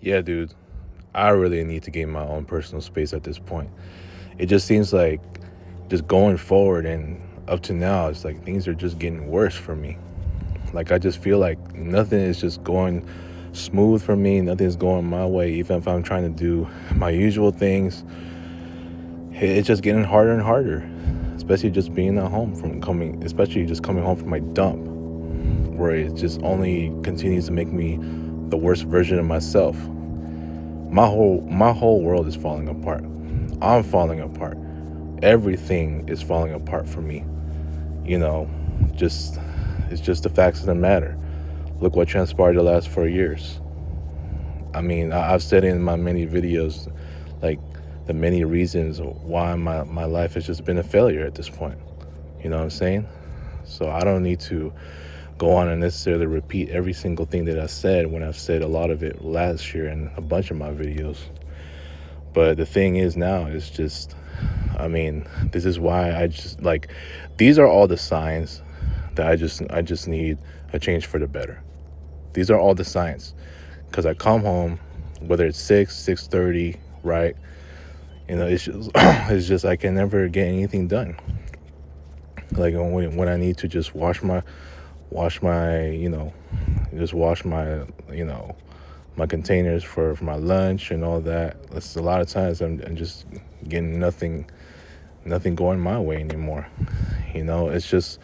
Yeah, dude, I really need to gain my own personal space at this point. It just seems like just going forward and up to now, it's like things are just getting worse for me. Like I just feel like nothing is just going smooth for me. Nothing's going my way. Even if I'm trying to do my usual things, it's just getting harder and harder. Especially just being at home especially just coming home from my dump, where it just only continues to make me the worst version of myself. My whole world is falling apart. I'm falling apart. Everything is falling apart for me. You know, just it's just the facts of the matter. Look what transpired the last 4 years. I mean, I've said in my many videos, like the many reasons why my life has just been a failure at this point. You know what I'm saying? So I don't need to go on and necessarily repeat every single thing that I said when I've said a lot of it last year in a bunch of my videos. But the thing is now is just, I mean, this is why I just like, these are all the signs that I just need a change for the better. These are all the signs because I come home, whether it's 6:30, right? It's just it's just I can never get anything done. Like when I need to just wash my just wash my my containers for my lunch and all that. That's a lot of times I'm just getting nothing going my way anymore. It's just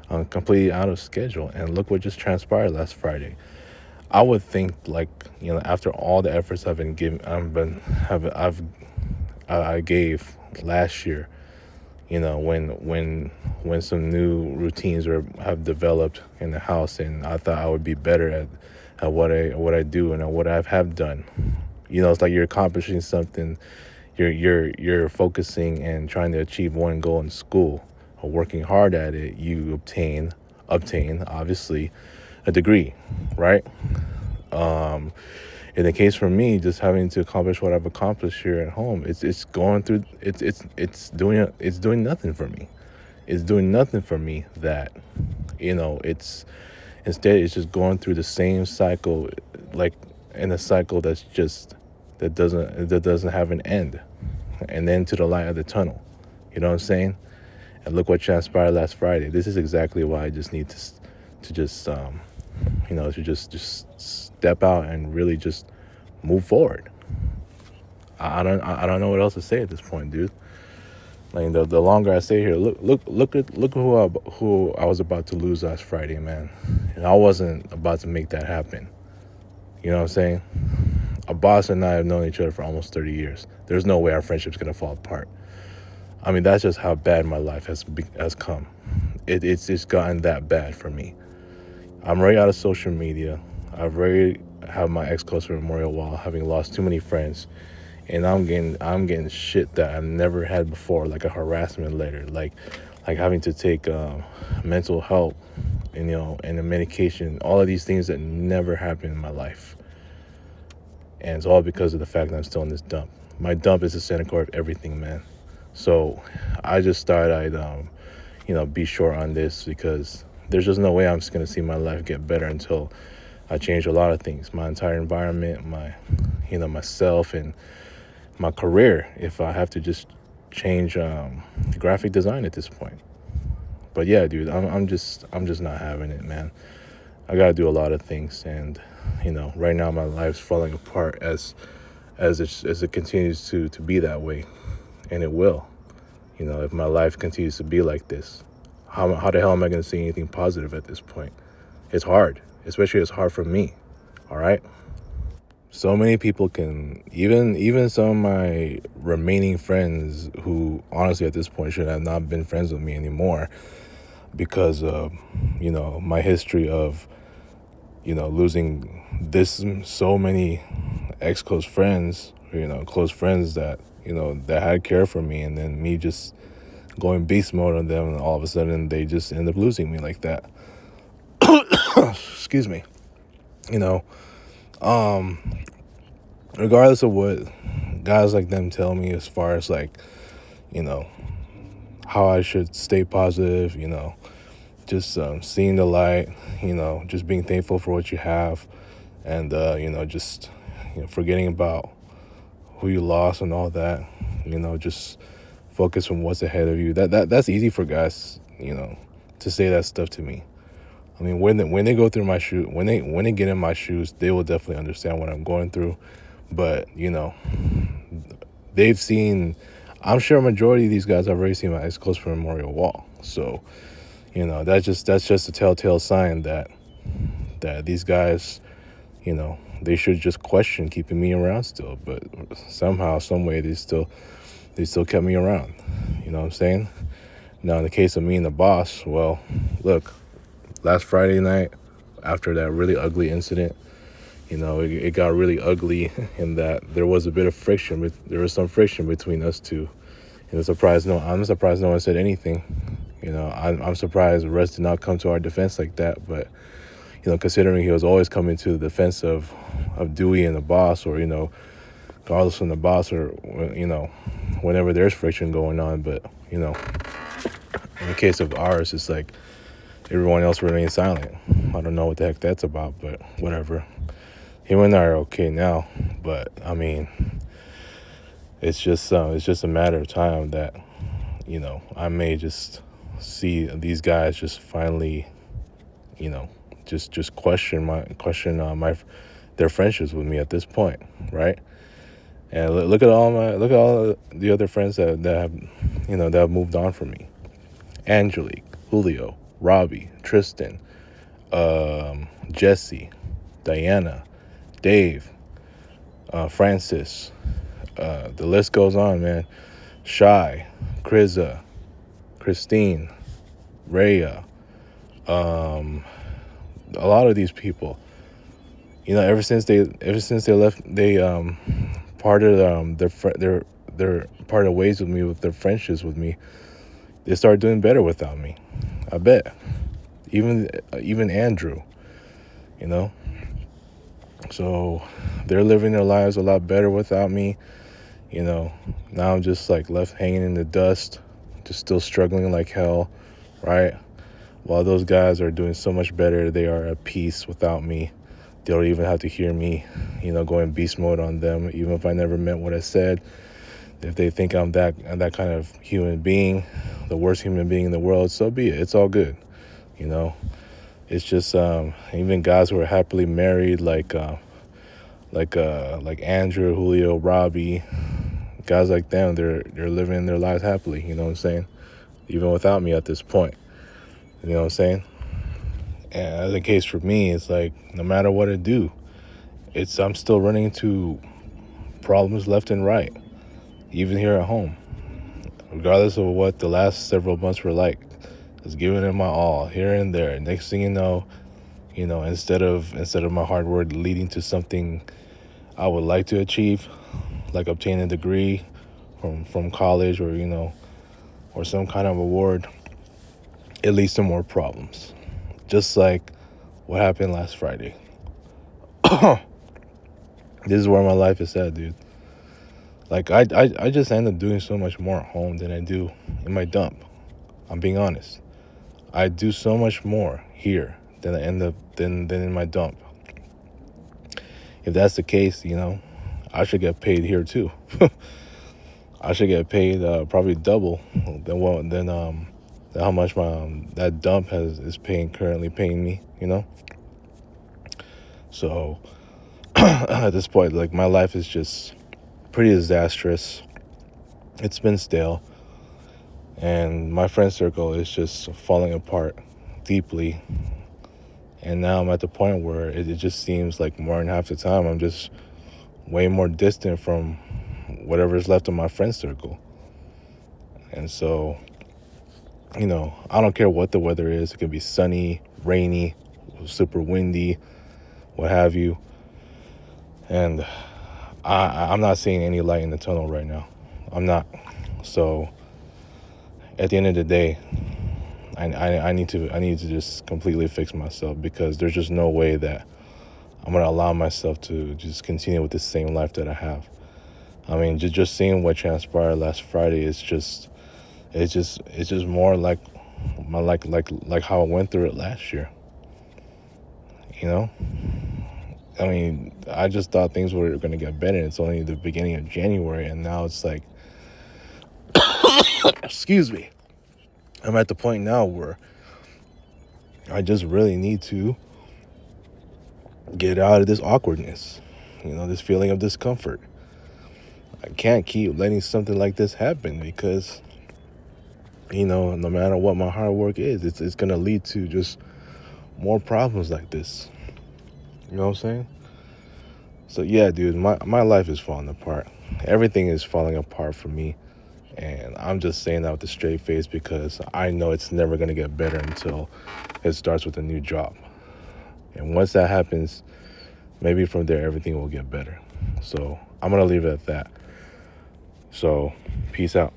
I'm completely out of schedule. And look what just transpired last Friday. I would think, like, after all the efforts I've been giving, I gave last year, when some new routines have developed in the house, and I thought I would be better at what I do and at what I have done. It's like you're accomplishing something, you're focusing and trying to achieve one goal in school or working hard at it. You obtain obviously a degree, right? Um, in the case for me, just having to accomplish what I've accomplished here at home, it's going through it's doing nothing for me. It's doing nothing for me that it's instead it's just going through the same cycle, like in a cycle that doesn't have an end, and then to the light of the tunnel. You know what I'm saying? And look what transpired last Friday. This is exactly why I just need to just to just step out and really just move forward. I don't know what else to say at this point, dude. Like the longer I stay here, look who I was about to lose last Friday, man. And I wasn't about to make that happen. You know what I'm saying? A boss and I have known each other for almost 30 years. There's no way our friendship's gonna fall apart. I mean, that's just how bad my life has come. It's gotten that bad for me. I'm already out of social media. I've already have my ex-close memorial wall, having lost too many friends, and I'm getting shit that I've never had before, like a harassment letter, like having to take mental health, and the medication, all of these things that never happened in my life, and it's all because of the fact that I'm still in this dump. My dump is the center core of everything, man. So I just thought I'd be short on this because there's just no way I'm just gonna see my life get better until I change a lot of things, my entire environment, myself, and my career. If I have to just change graphic design at this point. But yeah, dude, I'm just not having it, man. I gotta do a lot of things, and right now my life's falling apart as it continues to be that way, and it will. If my life continues to be like this, how the hell am I going to see anything positive at this point? It's hard, especially it's hard for me. All right. So many people can, even some of my remaining friends who honestly at this point should have not been friends with me anymore because of my history of losing this so many ex close friends, close friends that that had care for me, and then me just going beast mode on them, and all of a sudden they just end up losing me like that. Excuse me. You know, regardless of what guys like them tell me as far as like, you know, how I should stay positive, just seeing the light, just being thankful for what you have, and just forgetting about who you lost and all that. Just focus on what's ahead of you. That's easy for guys, to say that stuff to me. I mean, when they go through my shoe, when they get in my shoes, they will definitely understand what I'm going through. But they've seen. I'm sure a majority of these guys have already seen my ex-Coast Memorial wall. So, that's just a telltale sign that these guys, they should just question keeping me around still. But somehow, some way, they still kept me around. You know what I'm saying? Now, in the case of me and the boss, well, look, last Friday night, after that really ugly incident, it got really ugly in that there was a bit of friction. There was some friction between us two. I'm surprised no one said anything. I'm surprised Russ did not come to our defense like that. But, considering he was always coming to the defense of Dewey and the boss, or, Carlos and the boss, or, whenever there's friction going on. But, in the case of ours, it's like everyone else remains silent. I don't know what the heck that's about, but whatever. Him and I are okay now, but I mean, it's just a matter of time that, I may just see these guys just finally, just question their friendships with me at this point, right? And look at all the other friends that have moved on from me: Angelique, Julio, Robbie, Tristan, Jesse, Diana, Dave, Francis, the list goes on, man. Shy, Kriza, Christine, Rhea, a lot of these people, ever since they left, they parted their parted ways with me, with their friendships with me. They started doing better without me, I bet. Even Andrew, so they're living their lives a lot better without me. Now I'm just like left hanging in the dust, just still struggling like hell, right? While those guys are doing so much better, they are at peace without me. They don't even have to hear me, going beast mode on them, even if I never meant what I said. If they think I'm that kind of human being, the worst human being in the world, so be it. It's all good, It's just even guys who are happily married, like Andrew, Julio, Robbie, guys like them, they're living their lives happily. You know what I'm saying? Even without me at this point. You know what I'm saying? And as the case for me, it's like no matter what I do, I'm still running into problems left and right, even here at home. Regardless of what the last several months were like, I was giving it my all here and there. Next thing you know, instead of my hard work leading to something I would like to achieve, like obtain a degree from college, or or some kind of award, it leads to more problems. Just like what happened last Friday. This is where my life is at, dude. Like I just end up doing so much more at home than I do in my dump. I'm being honest. I do so much more here than I end up than in my dump. If that's the case, I should get paid here too. I should get paid probably double than how much my that dump is currently paying me. So at this point, like, my life is just pretty disastrous. It's been stale, and my friend circle is just falling apart deeply. And now I'm at the point where it just seems like more than half the time I'm just way more distant from whatever's left of my friend circle. And so, I don't care what the weather is. It could be sunny, rainy, super windy, what have you. And I'm not seeing any light in the tunnel right now. I'm not. So at the end of the day, I need to just completely fix myself, because there's just no way that I'm gonna allow myself to just continue with the same life that I have. I mean, just seeing what transpired last Friday is just it's just more like my like how I went through it last year. You know, I mean, I just thought things were gonna get better. It's only the beginning of January, and now it's like, excuse me, I'm at the point now where I just really need to get out of this awkwardness. This feeling of discomfort. I can't keep letting something like this happen, because no matter what my hard work is, it's gonna lead to just more problems like this. You know what I'm saying? So yeah, dude, my life is falling apart. Everything is falling apart for me, and I'm just saying that with a straight face, because I know it's never gonna get better until it starts with a new job. And once that happens, maybe from there everything will get better. So I'm gonna leave it at that. So peace out.